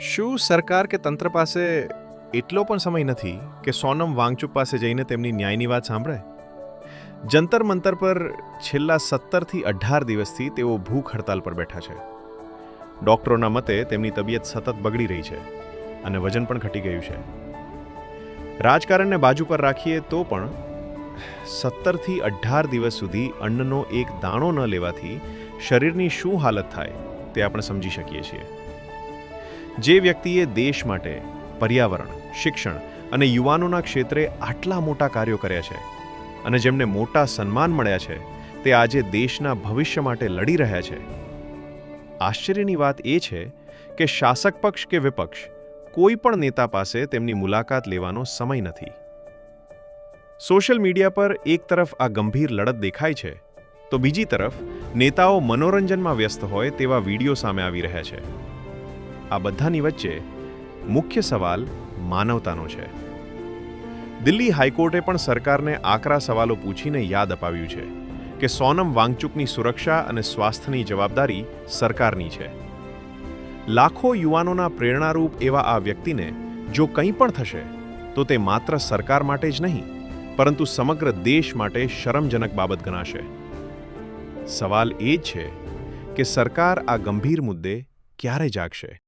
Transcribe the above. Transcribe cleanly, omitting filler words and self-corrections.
શું સરકાર કે તંત્ર પાસે એટલો પણ સમય નથી કે સોનમ વાંગચુક પાસે જઈને તેમની ન્યાયની વાત સાંભળે? જંતર મંતર પર છેલ્લા 17થી 18 દિવસથી તેઓ ભૂખ હડતાલ પર બેઠા છે. ડોક્ટરોના મતે તેમની તબિયત સતત બગડી રહી છે અને વજન પણ ઘટી ગયું છે. રાજકારણને બાજુ પર રાખીએ તો પણ 17થી 18 દિવસ સુધી અન્નનો એક દાણો ન લેવાથી શરીરની શું હાલત થાય તે આપણે સમજી શકીએ છીએ. જે વ્યક્તિએ દેશ માટે પર્યાવરણ, શિક્ષણ અને યુવાનોના ક્ષેત્રે આટલા મોટા કાર્યો કર્યા છે અને જેમને મોટા સન્માન મળ્યા છે, તે આજે દેશના ભવિષ્ય માટે લડી રહ્યા છે. આશ્ચર્યની વાત એ છે કે શાસક પક્ષ કે વિપક્ષ કોઈ પણ નેતા પાસે તેમની મુલાકાત લેવાનો સમય નથી. સોશિયલ મીડિયા પર એક તરફ આ ગંભીર લડત દેખાય છે તો બીજી તરફ નેતાઓ મનોરંજનમાં વ્યસ્ત હોય તેવા વિડીયો સામે આવી રહ્યા છે. આ બધાની વચ્ચે મુખ્ય સવાલ માનવતાનો છે. દિલ્હી હાઈકોર્ટે પણ સરકારને આકરા સવાલો પૂછીને યાદ અપાવ્યું છે કે સોનમ વાંગચુકની સુરક્ષા અને સ્વાસ્થ્યની જવાબદારી સરકારની છે. લાખો યુવાનોના પ્રેરણારૂપ એવા આ વ્યક્તિને જો કંઈ પણ થશે તો તે માત્ર સરકાર માટે જ નહીં, પરંતુ સમગ્ર દેશ માટે શરમજનક બાબત ગણાશે. સવાલ એ જ છે કે સરકાર આ ગંભીર મુદ્દે ક્યારે જાગશે?